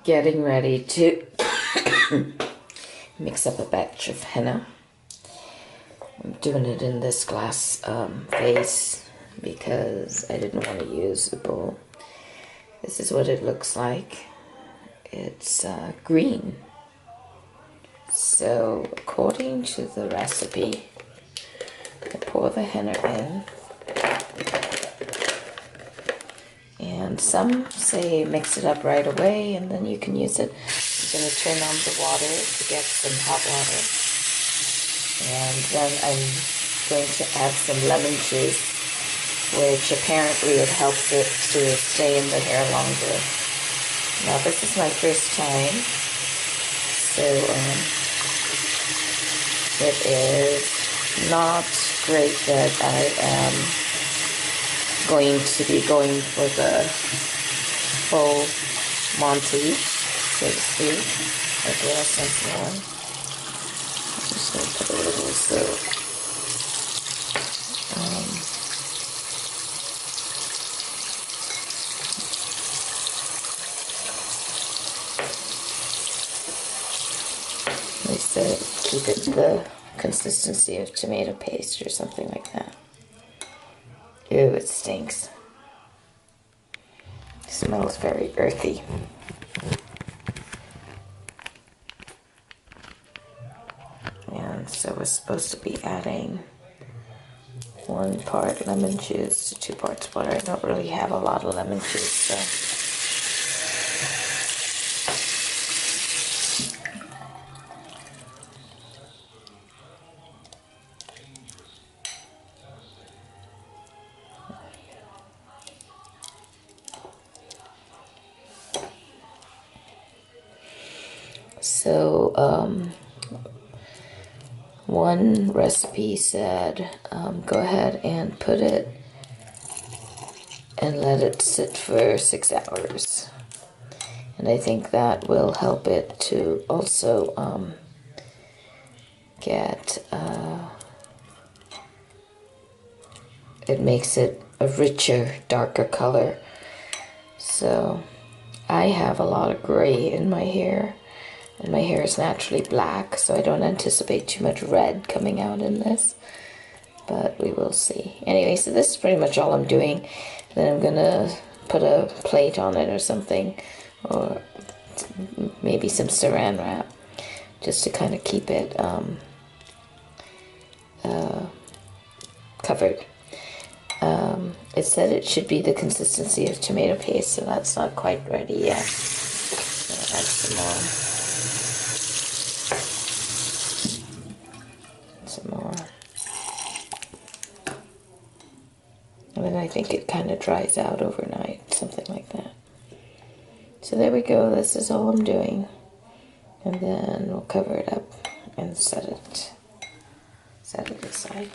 getting ready to mix up a batch of henna. I'm doing it in this glass vase because I didn't want to use the bowl. This is what it looks like. It's green. So according to the recipe, I pour the henna in. And some say mix it up right away and then you can use it. I'm going to turn on the water to get some hot water. And then I'm going to add some lemon juice, which apparently it helps it to stay in the hair longer. Now this is my first time, so it is not great that I am going to be going for the full Monty, so to speak. Okay, that's nice one. I'm just going to put a little so. They said keep it the consistency of tomato paste or something like that. Ew, it stinks. It smells very earthy. And so we're supposed to be adding 1 part lemon juice to 2 parts water. I don't really have a lot of lemon juice, so. So, one recipe said, go ahead and put it and let it sit for 6 hours. And I think that will help it to also get, it makes it a richer, darker color. So I have a lot of gray in my hair. And my hair is naturally black, so I don't anticipate too much red coming out in this. But we will see. Anyway, so this is pretty much all I'm doing. Then I'm going to put a plate on it or something. Or maybe some saran wrap. Just to kind of keep it covered. It said it should be the consistency of tomato paste, so that's not quite ready yet. So add some more. And then I think it kind of dries out overnight, something like that. So there we go, this is all I'm doing. And then we'll cover it up and set it aside.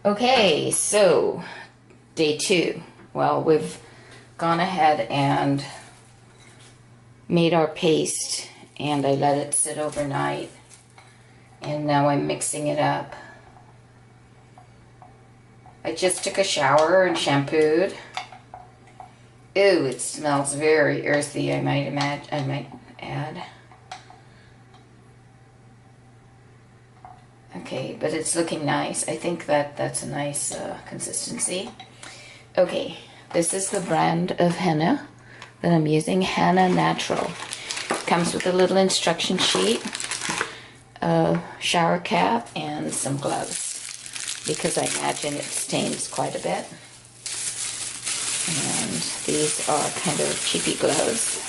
Okay, so day 2. Well, we've gone ahead and made our paste and I let it sit overnight. And now I'm mixing it up. I just took a shower and shampooed. Ew, it smells very earthy, I might add. Okay, but it's looking nice. I think that's a nice consistency. Okay, this is the brand of henna that I'm using, Henna Natural. It comes with a little instruction sheet, a shower cap, and some gloves, because I imagine it stains quite a bit. And these are kind of cheapy gloves.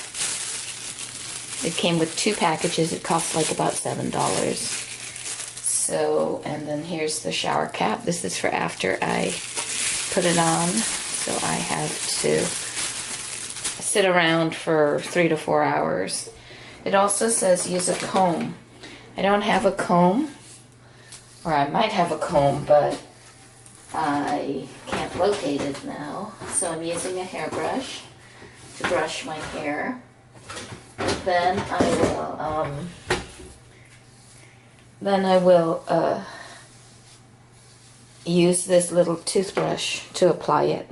It came with 2 packages. It cost like about $7. So, and then here's the shower cap. This is for after I put it on. So I have to sit around for 3 to 4 hours. It also says use a comb. I don't have a comb, or I might have a comb, but I can't locate it now. So I'm using a hairbrush to brush my hair. Then I will use this little toothbrush to apply it.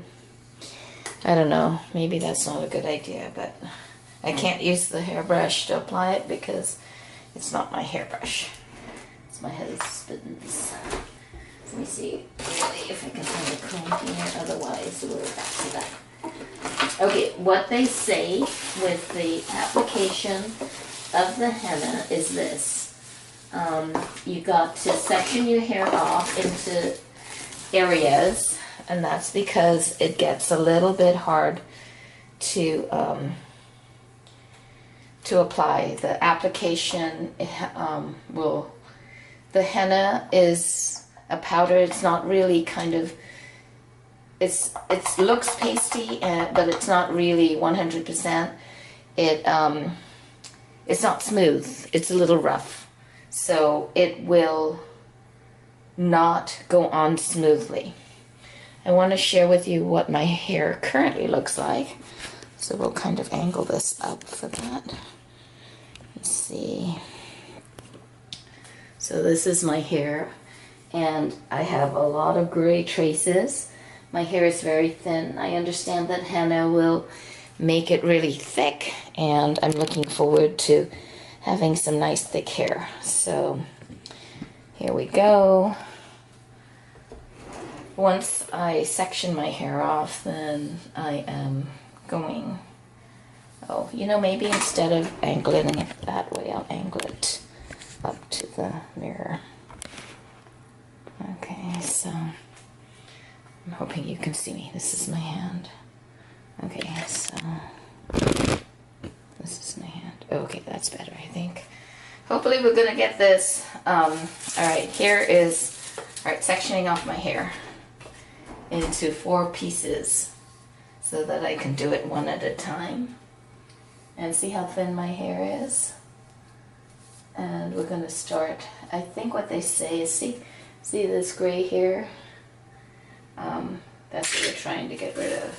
I don't know, maybe that's not a good idea, but I can't use the hairbrush to apply it because it's not my hairbrush. It's my husband's. Let me see really if I can find a comb here, otherwise we're back to that. Okay, what they say with the application of the henna is this. You got to section your hair off into areas, and that's because it gets a little bit hard to apply. The application the henna is a powder. It's not really kind of, it looks pasty, but it's not really 100%. It's not smooth. It's a little rough, so it will not go on smoothly. I want to share with you what my hair currently looks like. So we'll kind of angle this up for that. Let's see. So this is my hair, and I have a lot of gray traces. My hair is very thin. I understand that henna will make it really thick, and I'm looking forward to having some nice thick hair. So here we go. Once I section my hair off, then I am going, oh, you know, maybe instead of angling it that way, I'll angle it up to the mirror. Okay, so I'm hoping you can see me. This is my hand. Okay, so this is my hand. Okay, that's better, I think. Hopefully we're gonna get this. All right, here is, all right, sectioning off my hair into 4 pieces so that I can do it one at a time. And see how thin my hair is? And we're gonna start, I think what they say is, see this gray hair? That's what we're trying to get rid of.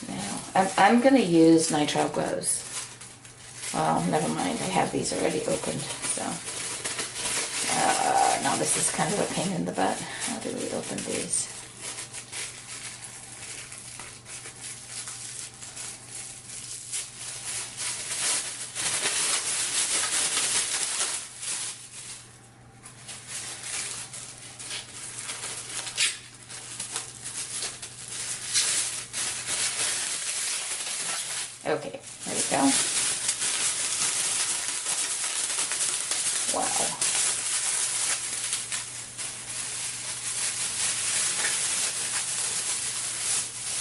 Now, I'm gonna use nitrile gloves. Well, never mind, I have these already opened, so. Now this is kind of a pain in the butt. How do we open these? Okay, there we go. Wow.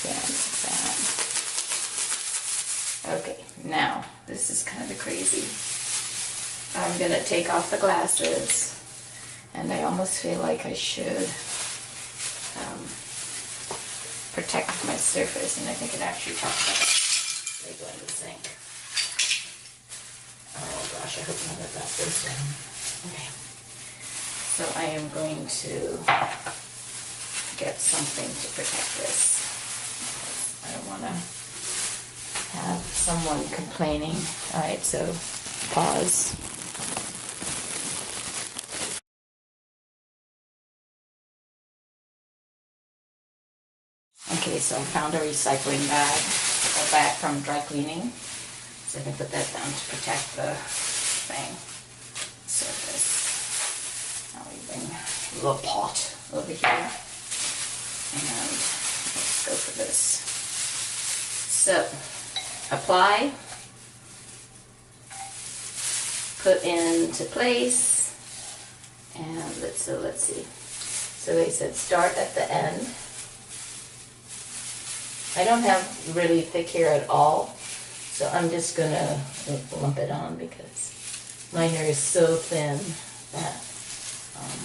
Yeah, that. Okay, now, this is kind of crazy. I'm gonna take off the glasses, and I almost feel like I should protect my surface, and I think it actually talks about it. They go in the sink. Oh gosh, I hope none of that goes down. Okay. So I am going to get something to protect this. I don't want to have someone complaining. Alright, so pause. Okay, so I found a recycling bag. Back from dry cleaning, so I can put that down to protect the thing. Surface. Now we bring a little pot over here, and let's go for this. So apply, put into place, and let's see. So they said start at the end. I don't have really thick hair at all, so I'm just gonna lump it on because my hair is so thin that,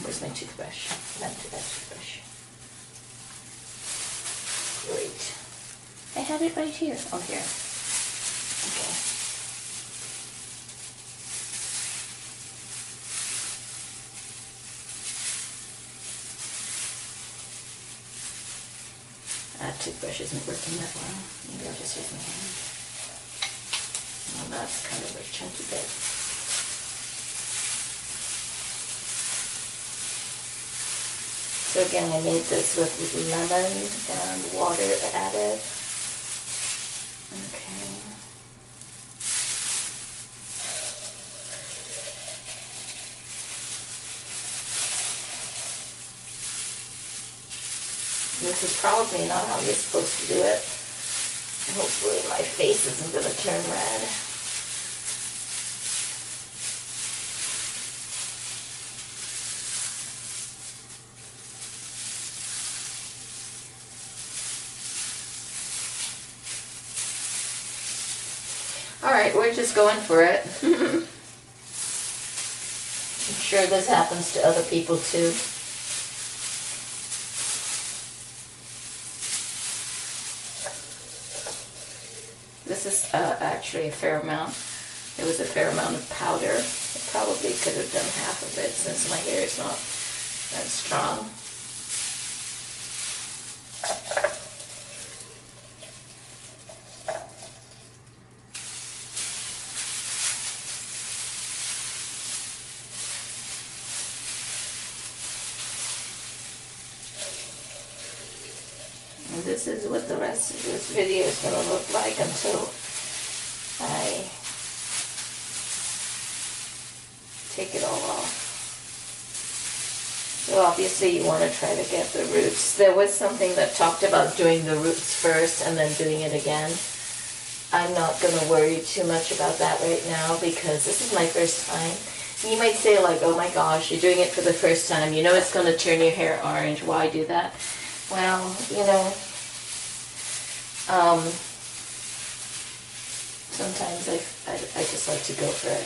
where's my toothbrush? Back to that toothbrush. Great. I had it right here. Oh, here. Okay. That toothbrush isn't working that well. Maybe I'll just use my hand. Well, that's kind of a chunky bit. So So again, I made this with lemon and water added. Okay. This is probably not how you're supposed to do it. Hopefully my face isn't going to turn red. Alright, we're just going for it. I'm sure this happens to other people too. This is actually a fair amount. It was a fair amount of powder. I probably could have done half of it since my hair is not that strong. And this is what the rest of this video is going to look like until I take it all off. So obviously you want to try to get the roots. There was something that talked about doing the roots first and then doing it again. I'm not going to worry too much about that right now because this is my first time. You might say like, oh my gosh, you're doing it for the first time. You know it's going to turn your hair orange. Why do that? Well, you know, sometimes I just like to go for it.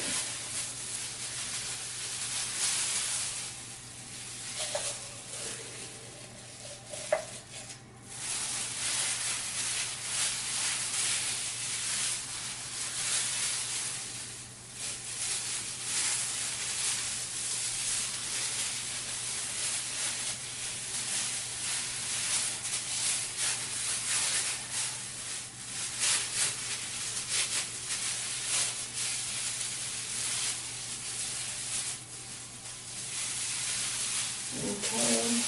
Okay.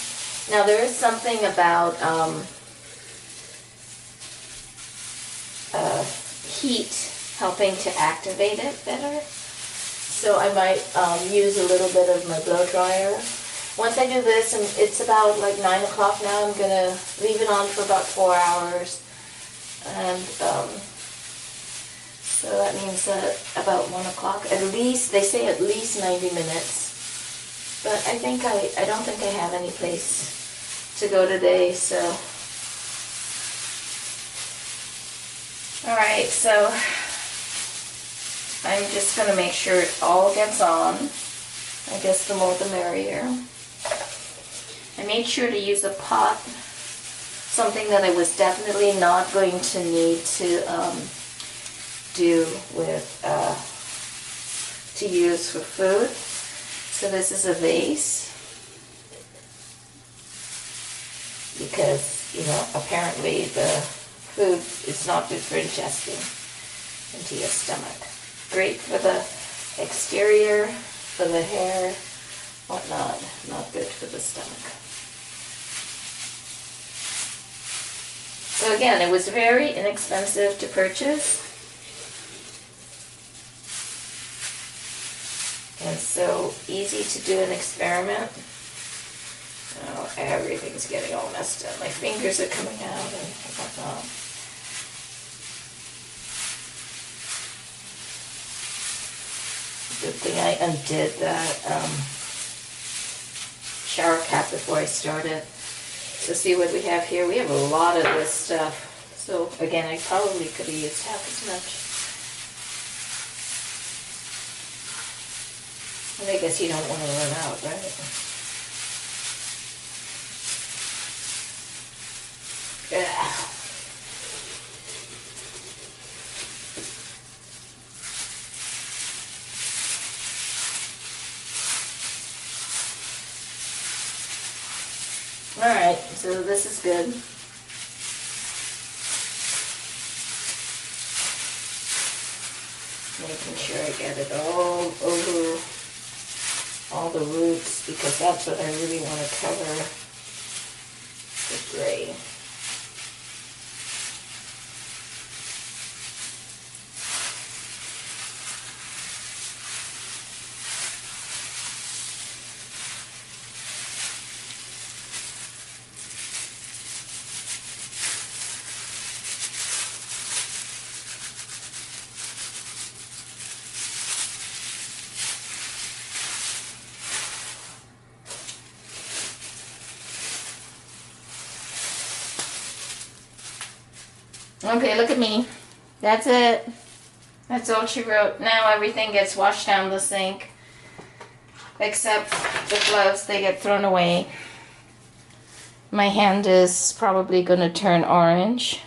Now there is something about heat helping to activate it better. So I might use a little bit of my blow dryer. Once I do this, and it's about like 9 o'clock now, I'm gonna leave it on for about 4 hours. And so that means that about 1 o'clock, at least, they say at least 90 minutes. But I think I don't think I have any place to go today, so. Alright, so I'm just going to make sure it all gets on. I guess the more the merrier. I made sure to use a pot, something that I was definitely not going to need to do with, to use for food. So this is a vase, because, you know, apparently the food is not good for ingesting into your stomach. Great for the exterior, for the hair, whatnot, not good for the stomach. So again, it was very inexpensive to purchase. And so easy to do an experiment. Oh, everything's getting all messed up. My fingers are coming out and whatnot. Good thing I undid that shower cap before I started. So see what we have here. We have a lot of this stuff. So again, I probably could have used half as much. And I guess you don't want to run out, right? Yeah. Alright, so this is good. Making sure I get it all over all the roots, because that's what I really want to cover. the gray. Okay, look at me. That's it. That's all she wrote. Now everything gets washed down the sink. Except the gloves, they get thrown away. My hand is probably going to turn orange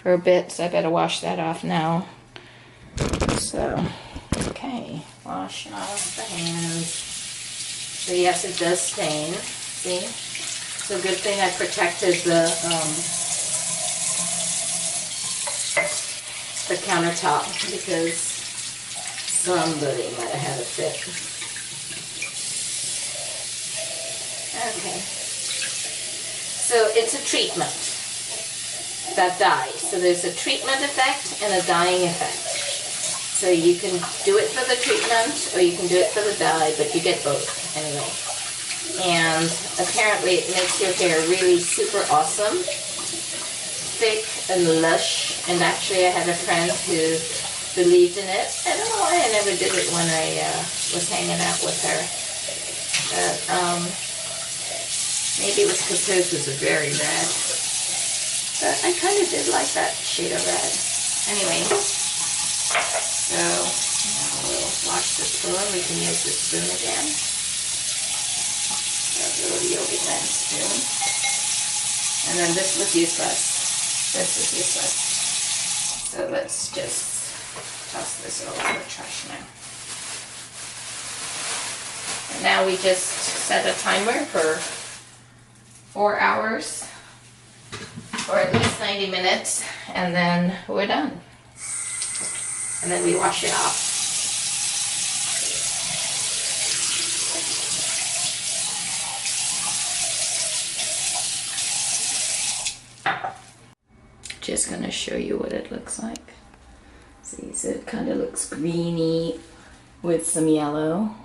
for a bit, so I better wash that off now. So, okay. Wash off the hands. So yes, it does stain. See? So good thing I protected the countertop, because somebody might have had a fit. Okay. So it's a treatment that dyes. So there's a treatment effect and a dyeing effect. So you can do it for the treatment or you can do it for the dye, but you get both anyway. And apparently it makes your hair really super awesome, thick and lush. And actually I had a friend who believed in it. I don't know why I never did it when I was hanging out with her. But maybe it was because hers was very red. But I kind of did like that shade of red. Anyway, so now we'll wash the spoon. We can use the spoon again. A little yogi man spoon. And then this was useless. This is useless. So let's just toss this all in the trash now. And now we just set a timer for 4 hours, or at least 90 minutes, and then we're done. And then we wash it off. Just gonna show you what it looks like. See, so it kind of looks greeny with some yellow.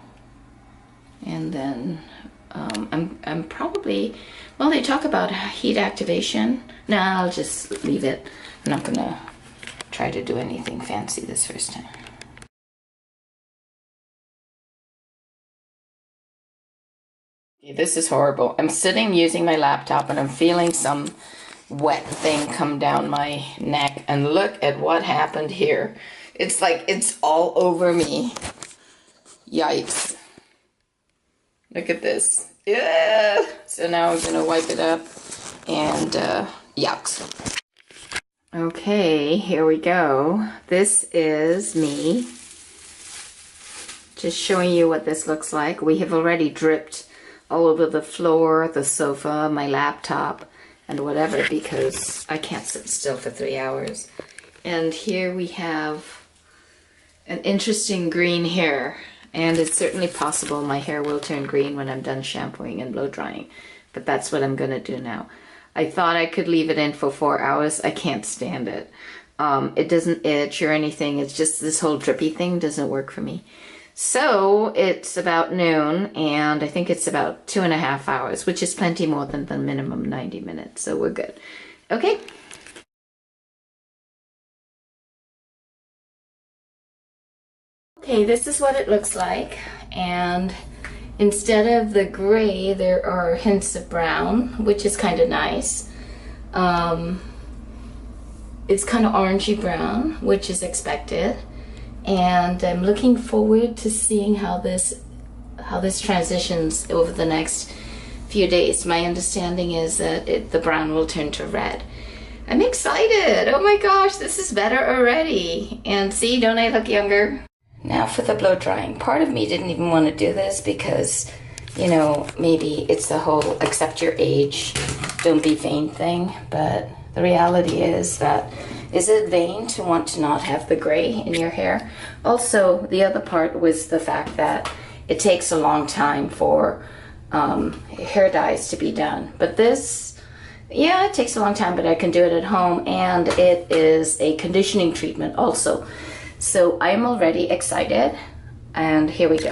And then I'm probably, well, they talk about heat activation. No, I'll just leave it. I'm not gonna try to do anything fancy this first time. Okay, this is horrible. I'm sitting using my laptop and I'm feeling some wet thing come down my neck, and look at what happened here. It's like it's all over me. Yikes. Look at this. Yeah. So now I'm gonna wipe it up and yucks. Okay, here we go. This is me just showing you what this looks like. We have already dripped all over the floor, the sofa, my laptop, and whatever, because I can't sit still for 3 hours. And here we have an interesting green hair, and it's certainly possible my hair will turn green when I'm done shampooing and blow drying, but that's what I'm gonna do now. I thought I could leave it in for 4 hours. I can't stand it. It doesn't itch or anything. It's just this whole drippy thing doesn't work for me. So it's about noon, and I think it's about 2.5 hours, which is plenty more than the minimum 90 minutes. So we're good. Okay. Okay, this is what it looks like. And instead of the gray, there are hints of brown, which is kind of nice. It's kind of orangey brown, which is expected. And I'm looking forward to seeing how this transitions over the next few days. My understanding is that the brown will turn to red. I'm excited. Oh my gosh, this is better already. And see, don't I look younger? Now for the blow drying. Part of me didn't even want to do this because, you know, maybe it's the whole accept your age, don't be vain thing. But the reality is that, is it vain to want to not have the gray in your hair? Also, the other part was the fact that it takes a long time for hair dyes to be done. But this Yeah, it takes a long time, but I can do it at home, and it is a conditioning treatment also. So I'm already excited, and here we go.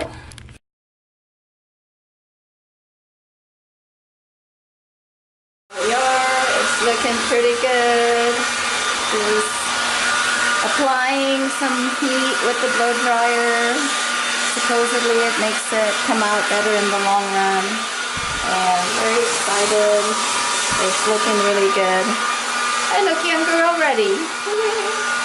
We are, it's looking pretty good. Just applying some heat with the blow dryer. Supposedly it makes it come out better in the long run. And very excited. It's looking really good. I look younger already.